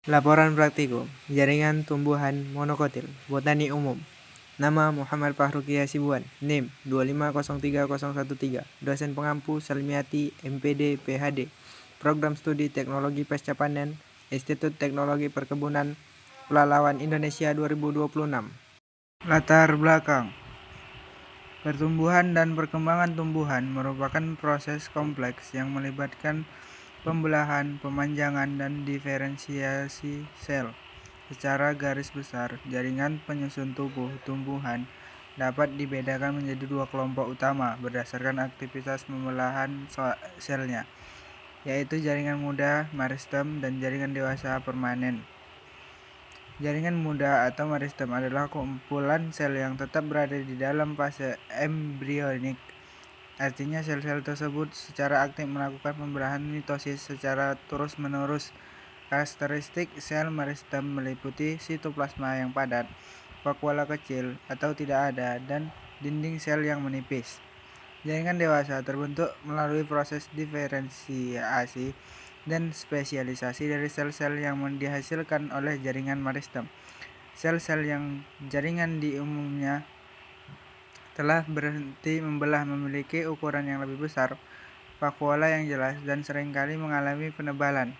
Laporan praktikum, jaringan tumbuhan monokotil, botani umum. Nama Muhammad Fahruki Hasibuan, NIM 2503013, dosen pengampu Salmiati, MPD, PhD, Program Studi Teknologi Pasca Panen, Institut Teknologi Perkebunan Pelalawan Indonesia 2026. Latar belakang. Pertumbuhan dan perkembangan tumbuhan merupakan proses kompleks yang melibatkan pembelahan, pemanjangan, dan diferensiasi sel. Secara garis besar, jaringan penyusun tubuh tumbuhan dapat dibedakan menjadi dua kelompok utama berdasarkan aktivitas pembelahan selnya, yaitu jaringan muda meristem dan jaringan dewasa permanen. Jaringan muda atau meristem adalah kumpulan sel yang tetap berada di dalam fase embrionik. Artinya sel-sel tersebut secara aktif melakukan pembelahan mitosis secara terus-menerus. Karakteristik sel meristem meliputi sitoplasma yang padat, vakuola kecil atau tidak ada, dan dinding sel yang menipis. Jaringan dewasa terbentuk melalui proses diferensiasi dan spesialisasi dari sel-sel yang dihasilkan oleh jaringan meristem. Sel-sel yang jaringan di umumnya telah berhenti membelah memiliki ukuran yang lebih besar, vakuola yang jelas, dan seringkali mengalami penebalan.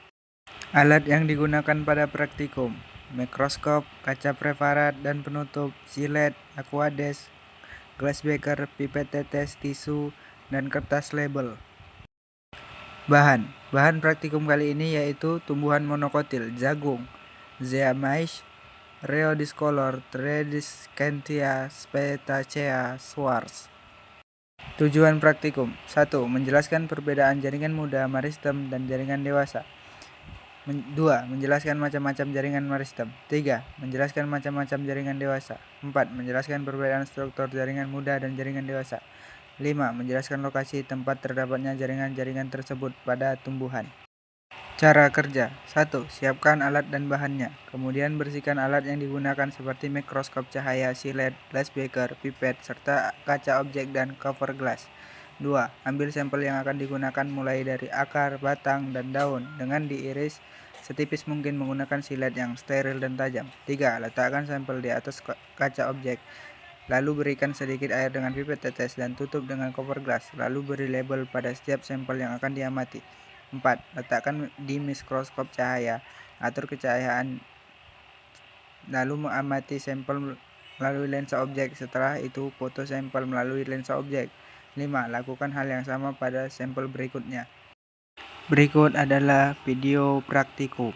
Alat yang digunakan pada praktikum: mikroskop, kaca preparat dan penutup, silet, aquades, glass beaker, pipet tetes, tisu, dan kertas label. Bahan praktikum kali ini yaitu tumbuhan monokotil, jagung, Zea mays, Rheodiscolor, Tradescantia spetacea, Schwarz. Tujuan praktikum: 1. Menjelaskan perbedaan jaringan muda meristem dan jaringan dewasa. 2. Menjelaskan macam-macam jaringan meristem. 3. Menjelaskan macam-macam jaringan dewasa. 4. Menjelaskan perbedaan struktur jaringan muda dan jaringan dewasa. 5. Menjelaskan lokasi tempat terdapatnya jaringan-jaringan tersebut pada tumbuhan. Cara kerja: 1. Siapkan alat dan bahannya. Kemudian bersihkan alat yang digunakan seperti mikroskop cahaya, silet, glass beaker, pipet, serta kaca objek dan cover glass. 2. Ambil sampel yang akan digunakan mulai dari akar, batang, dan daun dengan diiris setipis mungkin menggunakan silet yang steril dan tajam. 3. Letakkan sampel di atas kaca objek. Lalu berikan sedikit air dengan pipet tetes dan tutup dengan cover glass. Lalu beri label pada setiap sampel yang akan diamati. 4. Letakkan di mikroskop cahaya. Atur kecahayaan. Lalu mengamati sampel melalui lensa objek. Setelah itu foto sampel melalui lensa objek. 5. Lakukan hal yang sama pada sampel berikutnya. Berikut adalah video praktikum.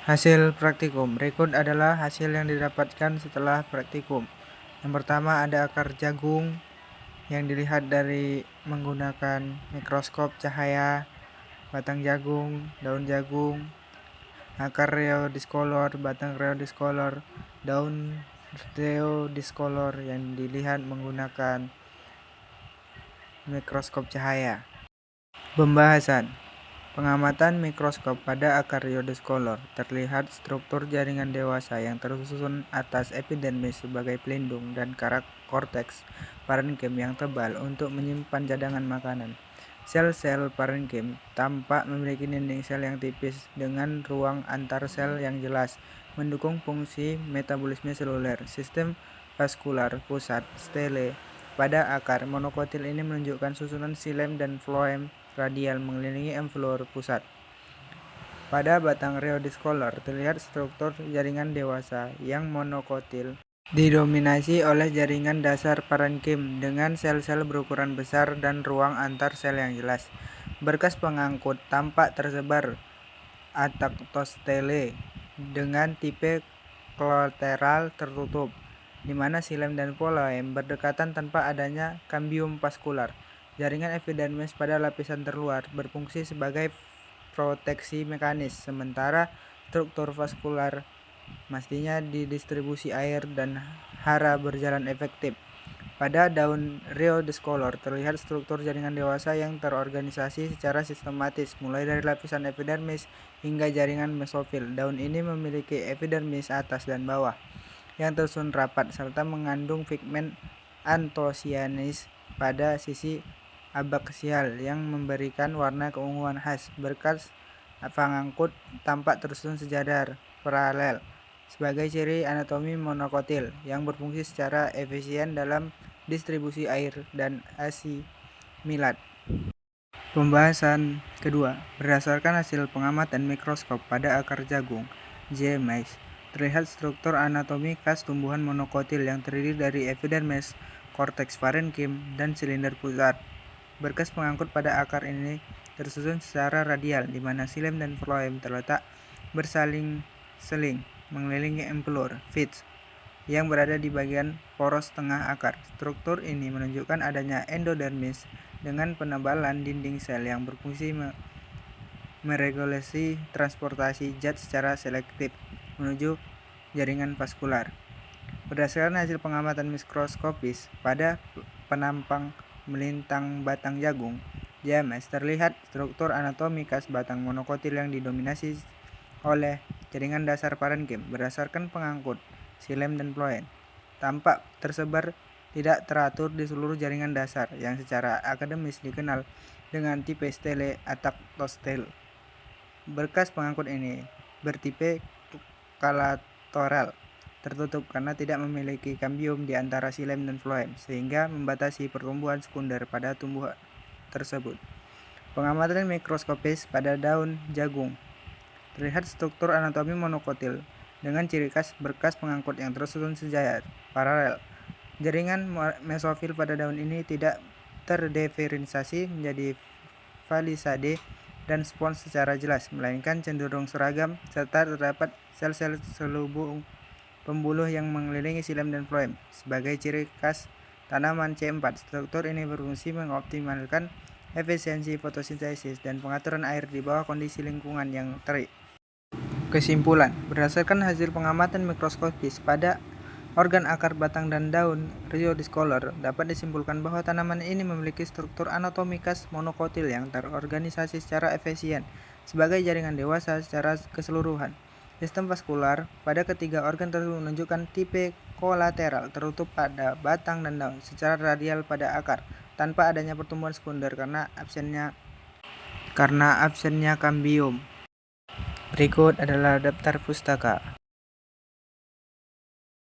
Hasil praktikum. Berikut adalah hasil yang didapatkan setelah praktikum. Yang pertama ada akar jagung yang dilihat dari menggunakan mikroskop cahaya, batang jagung, daun jagung, akar Rheodiscolor, batang Rheodiscolor, daun Rheodiscolor yang dilihat menggunakan mikroskop cahaya. Pembahasan. Pengamatan mikroskop pada akar Rheodiscolor terlihat struktur jaringan dewasa yang tersusun atas epidermis sebagai pelindung dan korteks parenkim yang tebal untuk menyimpan cadangan makanan. Sel-sel parenkim tampak memiliki dinding sel yang tipis dengan ruang antar sel yang jelas, mendukung fungsi metabolisme seluler. Sistem vaskular pusat stele pada akar monokotil ini menunjukkan susunan xilem dan floem radial mengelilingi envelope pusat. Pada batang rheodiscolor terlihat struktur jaringan dewasa yang monokotil didominasi oleh jaringan dasar parenkim dengan sel-sel berukuran besar dan ruang antar sel yang jelas. Berkas pengangkut tampak tersebar ataktostele dengan tipe kolateral tertutup, di mana xilem dan floem berdekatan tanpa adanya kambium vaskular. Jaringan epidermis pada lapisan terluar berfungsi sebagai proteksi mekanis, sementara struktur vaskular mestinya didistribusi air dan hara berjalan efektif. Pada daun rheodiscolor terlihat struktur jaringan dewasa yang terorganisasi secara sistematis, mulai dari lapisan epidermis hingga jaringan mesofil. Daun ini memiliki epidermis atas dan bawah yang tersusun rapat serta mengandung pigmen antosianis pada sisi abaksial yang memberikan warna keunguan khas. Berkas pengangkut tampak tersusun sejajar paralel sebagai ciri anatomi monokotil yang berfungsi secara efisien dalam distribusi air dan asimilat. Pembahasan kedua, berdasarkan hasil pengamatan mikroskop pada akar jagung (GMX), terlihat struktur anatomi khas tumbuhan monokotil yang terdiri dari epidermis, korteks parenkim, dan silinder pusat. Berkas pengangkut pada akar ini tersusun secara radial, di mana xilem dan floem terletak bersaling-seling mengelilingi empelur (pits) yang berada di bagian poros tengah akar. Struktur ini menunjukkan adanya endodermis dengan penebalan dinding sel yang berfungsi meregulasi transportasi zat secara selektif menuju jaringan vaskular. Berdasarkan hasil pengamatan mikroskopis pada penampang melintang batang jagung (GMS), terlihat struktur anatomi khas batang monokotil yang didominasi oleh jaringan dasar parenkim. Berdasarkan pengangkut, xilem dan floem tampak tersebar tidak teratur di seluruh jaringan dasar yang secara akademis dikenal dengan tipe stele ataktostele. Berkas pengangkut ini bertipe kolateral tertutup karena tidak memiliki kambium di antara xilem dan floem, sehingga membatasi pertumbuhan sekunder pada tumbuhan tersebut. Pengamatan mikroskopis pada daun jagung terlihat struktur anatomi monokotil dengan ciri khas berkas pengangkut yang tersusun sejajar paralel. Jaringan mesofil pada daun ini tidak terdiferensiasi menjadi falisade dan spons secara jelas, melainkan cenderung seragam, serta terdapat sel-sel selubung pembuluh yang mengelilingi xilem dan floem. Sebagai ciri khas tanaman C4, struktur ini berfungsi mengoptimalkan efisiensi fotosintesis dan pengaturan air di bawah kondisi lingkungan yang terik. Kesimpulan, berdasarkan hasil pengamatan mikroskopis pada organ akar, batang, dan daun rheodiscolor, dapat disimpulkan bahwa tanaman ini memiliki struktur anatomi khas monokotil yang terorganisasi secara efisien sebagai jaringan dewasa secara keseluruhan. Sistem vaskular pada ketiga organ tersebut menunjukkan tipe kolateral tertutup pada batang dan daun secara radial pada akar, tanpa adanya pertumbuhan sekunder karena absennya kambium. Berikut adalah daftar pustaka.